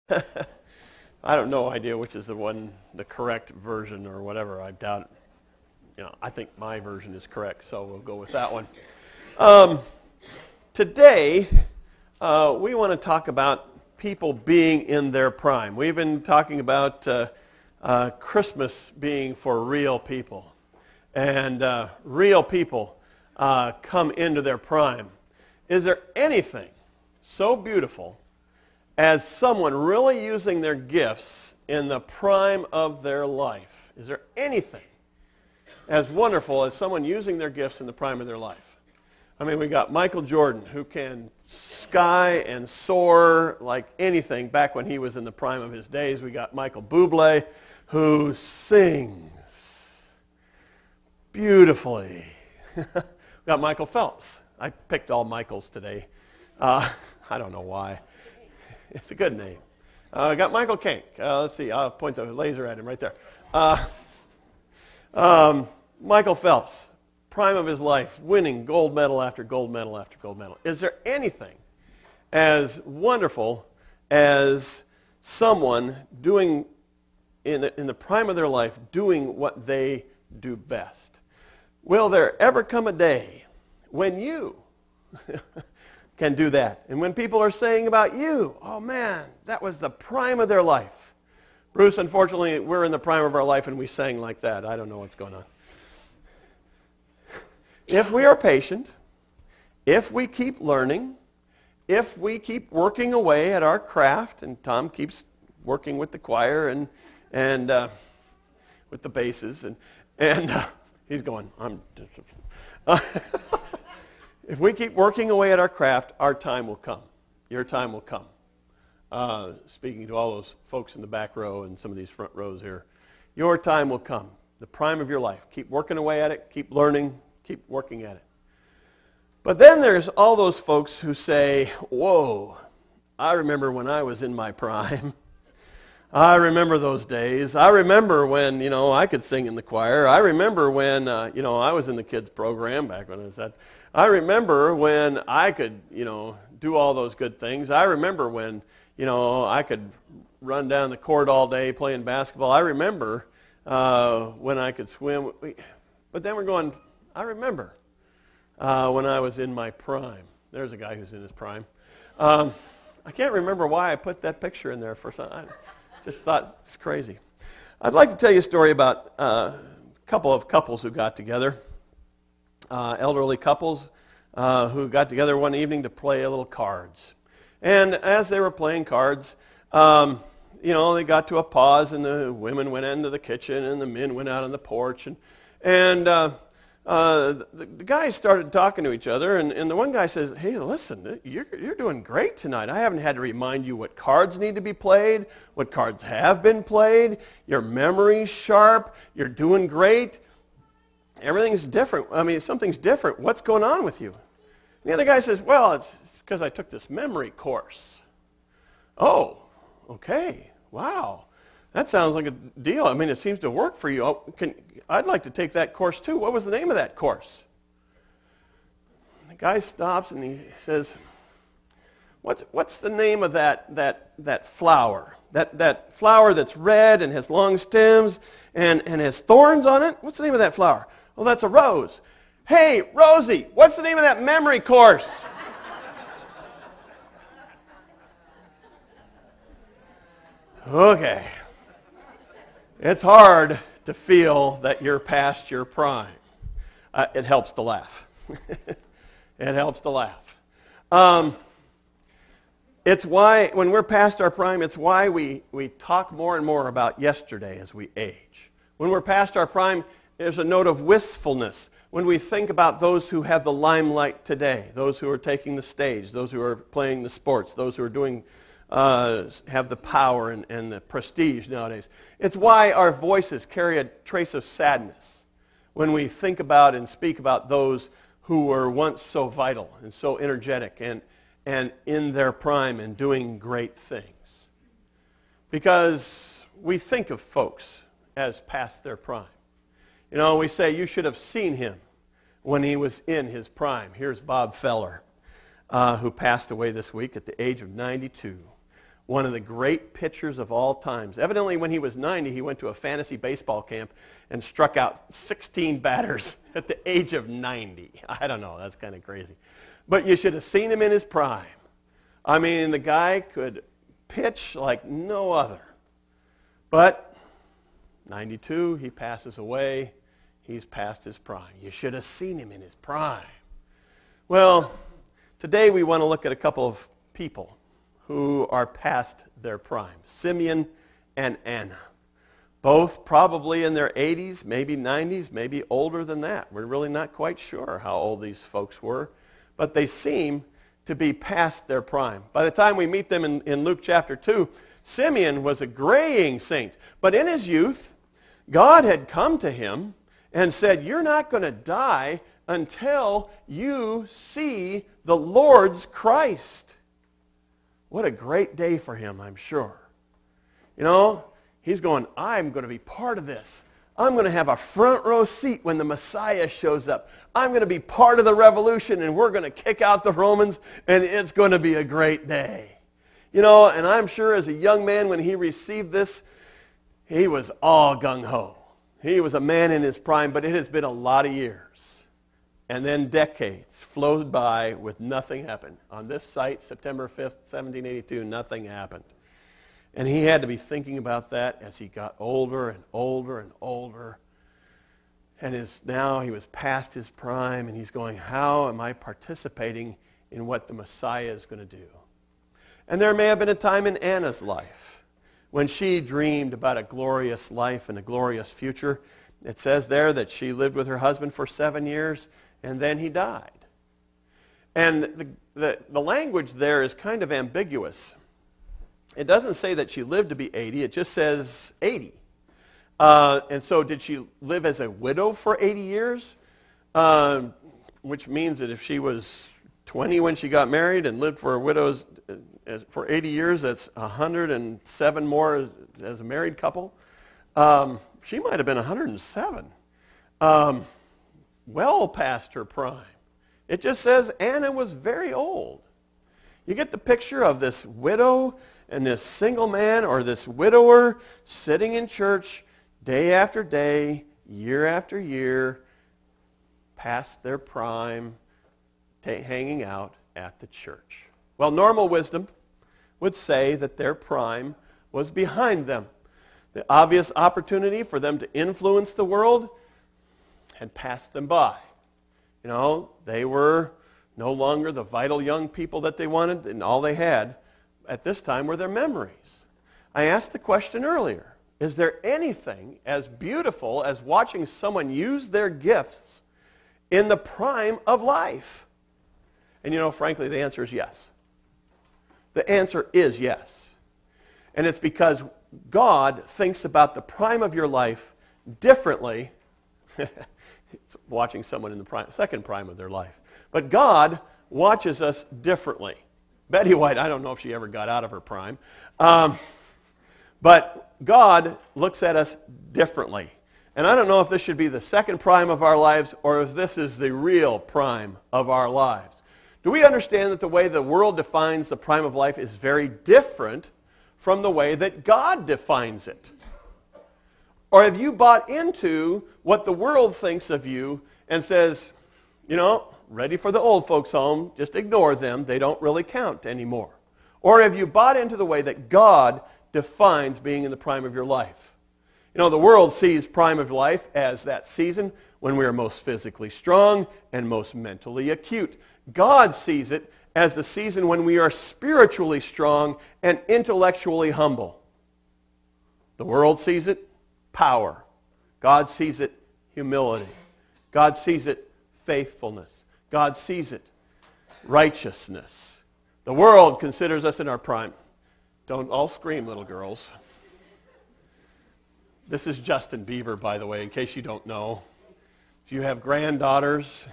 I have no idea which is the correct version or whatever. I doubt it. I think my version is correct, so we'll go with that one. Today, we want to talk about people being in their prime. We've been talking about Christmas being for real people. And real people come into their prime. Is there anything so beautiful as someone really using their gifts in the prime of their life? Is there anything as wonderful as someone using their gifts in the prime of their life? I mean, we got Michael Jordan, who can sky and soar like anything back when he was in the prime of his days. We got Michael Bublé, who sings beautifully. We got Michael Phelps. I picked all Michaels today. I don't know why. It's a good name. We got Michael Kank. Let's see. I'll point the laser at him right there. Michael Phelps, prime of his life, winning gold medal after gold medal after gold medal. Is there anything as wonderful as someone doing in the prime of their life, doing what they do best? Will there ever come a day when you can do that? And when people are saying about you, oh man, that was the prime of their life. Bruce, unfortunately, we're in the prime of our life and we sang like that. I don't know what's going on. If we are patient, if we keep learning, if we keep working away at our craft, and Tom keeps working with the choir and with the basses, and he's going, if we keep working away at our craft, our time will come. Your time will come. Speaking to all those folks in the back row and some of these front rows here, your time will come. The prime of your life. Keep working away at it. Keep learning. Keep working at it. But then there's all those folks who say, whoa, I remember when I was in my prime. I remember those days. I remember when, I could sing in the choir. I remember when, I was in the kids program back when I was that. I remember when I could, do all those good things. I remember when, I could run down the court all day playing basketball. I remember when I could swim. But then we're going, I remember when I was in my prime. There's a guy who's in his prime. I can't remember why I put that picture in there for some. I just thought it's crazy. I'd like to tell you a story about a couple of couples who got together, elderly couples who got together one evening to play a little cards. And as they were playing cards, they got to a pause, and the women went into the kitchen, and the men went out on the porch, and the guys started talking to each other, and the one guy says, hey, listen, you're doing great tonight. I haven't had to remind you what cards need to be played, what cards have been played. Your memory's sharp. You're doing great. Everything's different. I mean, something's different. What's going on with you? And the other guy says, well, it's because I took this memory course. Oh, okay. Wow. That sounds like a deal. I mean, it seems to work for you. I'd like to take that course too. What was the name of that course? The guy stops and he says, what's the name of that flower? That flower that's red and has long stems and has thorns on it? What's the name of that flower? Well, that's a rose. Hey, Rosie, what's the name of that memory course? Okay. It's hard to feel that you're past your prime. It helps to laugh. It helps to laugh. It's why, when we're past our prime, it's why we talk more and more about yesterday as we age. When we're past our prime, there's a note of wistfulness. When we think about those who have the limelight today, those who are taking the stage, those who are playing the sports, those who are doing have the power and the prestige nowadays. It's why our voices carry a trace of sadness when we think about and speak about those who were once so vital and so energetic and in their prime and doing great things. Because we think of folks as past their prime. We say, you should have seen him when he was in his prime. Here's Bob Feller, who passed away this week at the age of 92. one of the great pitchers of all times. Evidently, when he was 90, he went to a fantasy baseball camp and struck out 16 batters at the age of 90. I don't know, that's kind of crazy. But you should have seen him in his prime. I mean, the guy could pitch like no other. But 92, he passes away. He's past his prime. You should have seen him in his prime. Well, today we want to look at a couple of people who are past their prime, Simeon and Anna. Both probably in their 80s, maybe 90s, maybe older than that. We're really not quite sure how old these folks were, but they seem to be past their prime. By the time we meet them in Luke chapter 2, Simeon was a graying saint, but in his youth, God had come to him and said, "You're not going to die until you see the Lord's Christ." What a great day for him, I'm sure. You know, he's going, I'm going to be part of this. I'm going to have a front row seat when the Messiah shows up. I'm going to be part of the revolution, and we're going to kick out the Romans, and it's going to be a great day. You know, and I'm sure as a young man when he received this, he was all gung-ho. He was a man in his prime, but it has been a lot of years. And then decades flowed by with nothing happened. On this site, September 5th, 1782, nothing happened. And he had to be thinking about that as he got older and older and older. And now he was past his prime, and he's going, how am I participating in what the Messiah is going to do? And there may have been a time in Anna's life when she dreamed about a glorious life and a glorious future. It says there that she lived with her husband for 7 years, and then he died. And the language there is kind of ambiguous. It doesn't say that she lived to be 80. It just says 80. And so did she live as a widow for 80 years? Which means that if she was 20 when she got married and lived for widows for 80 years, that's 107 more as a married couple. She might have been 107. Well past her prime. It just says Anna was very old. You get the picture of this widow and this single man or this widower sitting in church day after day, year after year, past their prime, hanging out at the church. Well, normal wisdom would say that their prime was behind them. The obvious opportunity for them to influence the world had passed them by. You know, they were no longer the vital young people that they wanted, and all they had at this time were their memories. I asked the question earlier, is there anything as beautiful as watching someone use their gifts in the prime of life? And you know, frankly, the answer is yes. The answer is yes. And it's because God thinks about the prime of your life differently. It's watching someone in the second prime of their life. But God watches us differently. Betty White, I don't know if she ever got out of her prime. But God looks at us differently. And I don't know if this should be the second prime of our lives or if this is the real prime of our lives. Do we understand that the way the world defines the prime of life is very different from the way that God defines it? Or have you bought into what the world thinks of you and says, you know, ready for the old folks home, just ignore them, they don't really count anymore? Or have you bought into the way that God defines being in the prime of your life? You know, the world sees prime of life as that season when we are most physically strong and most mentally acute. God sees it as the season when we are spiritually strong and intellectually humble. The world sees it power. God sees it humility. God sees it faithfulness. God sees it righteousness. The world considers us in our prime. Don't all scream, little girls. This is Justin Bieber, by the way, in case you don't know. If you have granddaughters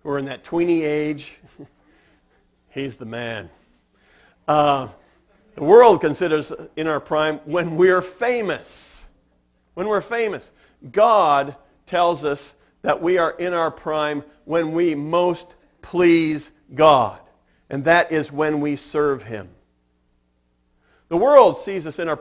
who are in that tweeny age, he's the man. The world considers in our prime when we're famous. When we're famous. God tells us that we are in our prime when we most please God. And that is when we serve Him. The world sees us in our